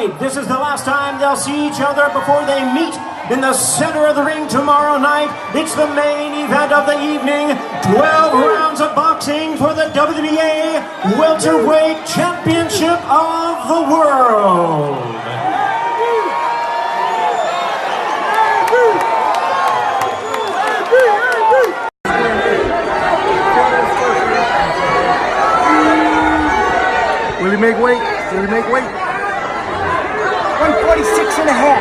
night. This is the last time they'll see each other before they meet in the center of the ring tomorrow night. It's the main event of the evening. 12 rounds of boxing for the WBA Welterweight Championship of the World. Will he make weight? Will he make weight? 146 and a half.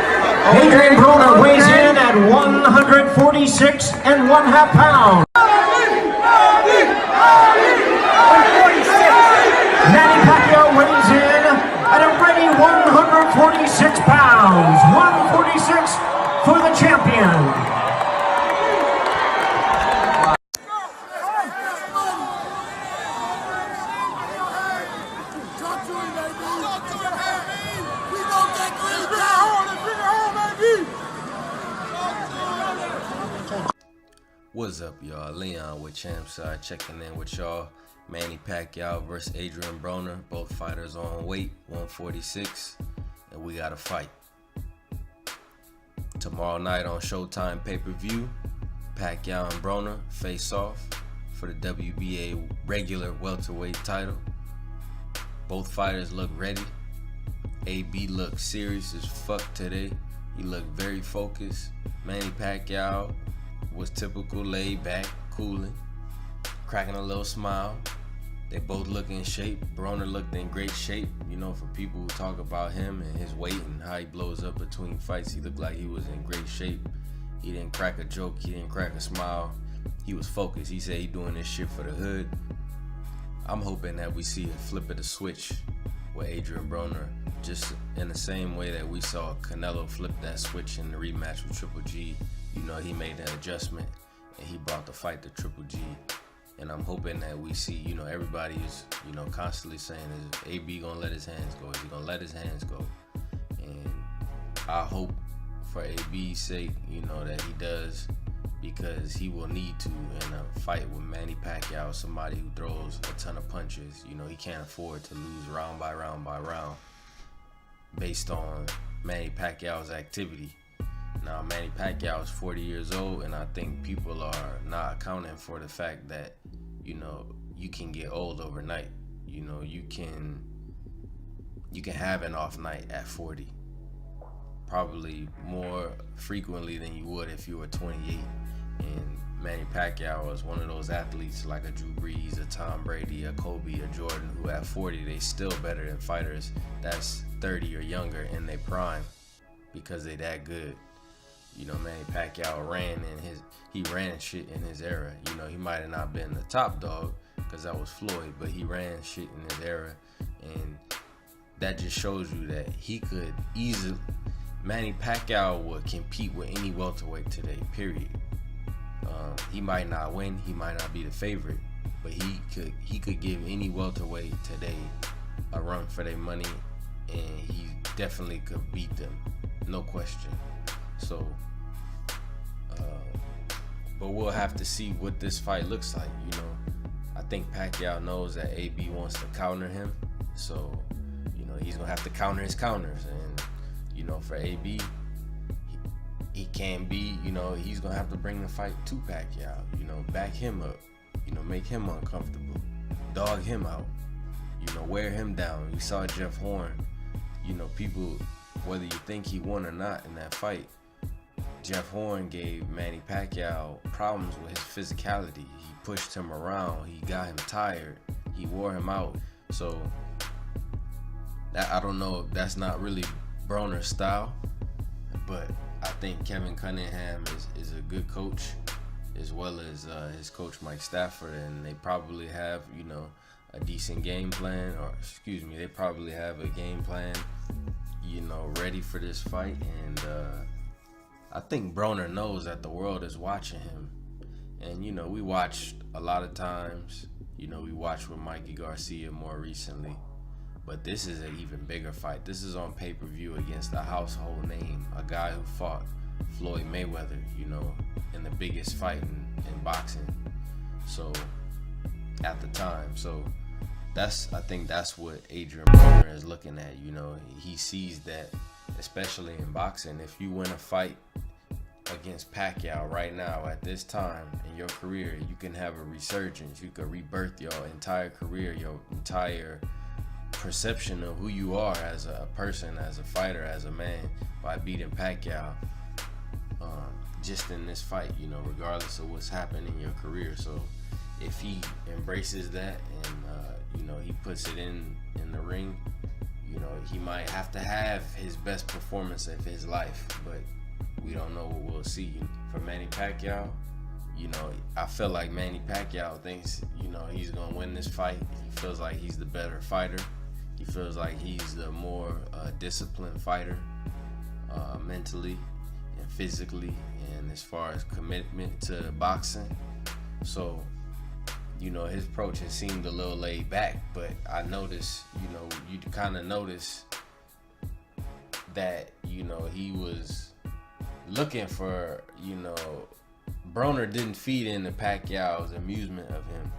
Adrien Broner weighs in at 146 and 1/2 pounds. 146. Manny Pacquiao weighs in at a ready 146 pounds. 146 for the champion. What's up, y'all? Leon with Champside checking in with y'all. Manny Pacquiao versus Adrien Broner. Both fighters on weight, 146, and we got to fight. Tomorrow night on Showtime pay-per-view, Pacquiao and Broner face off for the WBA regular welterweight title. Both fighters look ready. AB looked serious as fuck today. He looked very focused. Manny Pacquiao was typical, laid back, cooling, cracking a little smile. They both look in shape. Broner looked in great shape. You know, for people who talk about him and his weight and how he blows up between fights, he looked like he was in great shape. He didn't crack a joke. He didn't crack a smile. He was focused. He said he doing this shit for the hood. I'm hoping that we see a flip of the switch with Adrien Broner, just in the same way that we saw Canelo flip that switch in the rematch with Triple G. You know, he made that adjustment and he brought the fight to Triple G. And I'm hoping that we see, you know, everybody is, you know, constantly saying, is AB gonna let his hands go? Is he gonna let his hands go? And I hope for AB's sake, you know, that he does, because he will need to in a fight with Manny Pacquiao, somebody who throws a ton of punches. You know, he can't afford to lose round by round by round based on Manny Pacquiao's activity. Now, Manny Pacquiao is 40 years old, and I think people are not accounting for the fact that, you know, you can get old overnight. You know, you can have an off night at 40, probably more frequently than you would if you were 28. And Manny Pacquiao is one of those athletes like a Drew Brees, a Tom Brady, a Kobe, a Jordan, who at 40 they still better than fighters that's 30 or younger in their prime, because they that good. You know, Manny Pacquiao ran shit in his era. You know, he might have not been the top dog because that was Floyd, but he ran shit in his era, and that just shows you that he could easily. Manny Pacquiao would compete with any welterweight today. Period. He might not win, he might not be the favorite, but he could give any welterweight today a run for their money, and he definitely could beat them, no question. So, but we'll have to see what this fight looks like. You know, I think Pacquiao knows that AB wants to counter him, so, you know, he's gonna have to counter his counters, and, you know, for AB, he can't be, you know, he's gonna have to bring the fight to Pacquiao, you know, back him up, you know, make him uncomfortable, dog him out, you know, wear him down. We saw Jeff Horn, you know, people, whether you think he won or not in that fight, Jeff Horn gave Manny Pacquiao problems with his physicality. He pushed him around, he got him tired, he wore him out. So that, I don't know, that's not really Broner's style, but I think Kevin Cunningham is a good coach, as well as his coach Mike Stafford, and they probably have, you know, a decent game plan, or excuse me, they probably have a game plan, you know, ready for this fight. And I think Broner knows that the world is watching him. And, you know, we watched a lot of times, you know, we watched with Mikey Garcia more recently, but this is an even bigger fight. This is on pay-per-view against a household name, a guy who fought Floyd Mayweather, you know, in the biggest fight in boxing. So, at the time. So, I think that's what Adrien Broner is looking at. You know, he sees that, especially in boxing, if you win a fight against Pacquiao right now at this time in your career, you can have a resurgence. You could rebirth your entire career, your entire perception of who you are as a person, as a fighter, as a man, by beating Pacquiao just in this fight, you know, regardless of what's happened in your career. So if he embraces that and you know, he puts it in the ring, you know, he might have to have his best performance of his life, but we don't know what we'll see. For Manny Pacquiao, you know, I feel like Manny Pacquiao thinks, you know, he's gonna win this fight. He feels like he's the better fighter. He feels like he's the more disciplined fighter, mentally and physically, and as far as commitment to boxing. So, you know, his approach has seemed a little laid back, but I noticed, you know, you kind of notice that, you know, he was looking for, you know, Broner didn't feed into Pacquiao's amusement of him.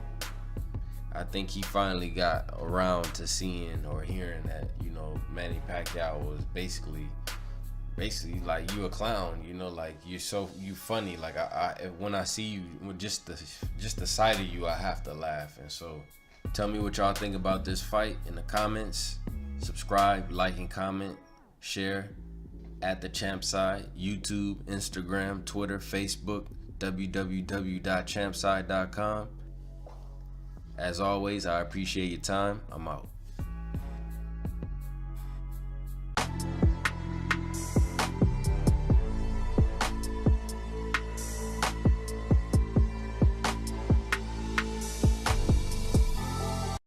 I think he finally got around to seeing or hearing that, you know, Manny Pacquiao was basically like, you a clown, you know, like you funny. Like when I see you, with just the sight of you, I have to laugh. And so, tell me what y'all think about this fight in the comments. Subscribe, like, and comment, share at the Champside, YouTube, Instagram, Twitter, Facebook, www.champside.com. As always, I appreciate your time. I'm out.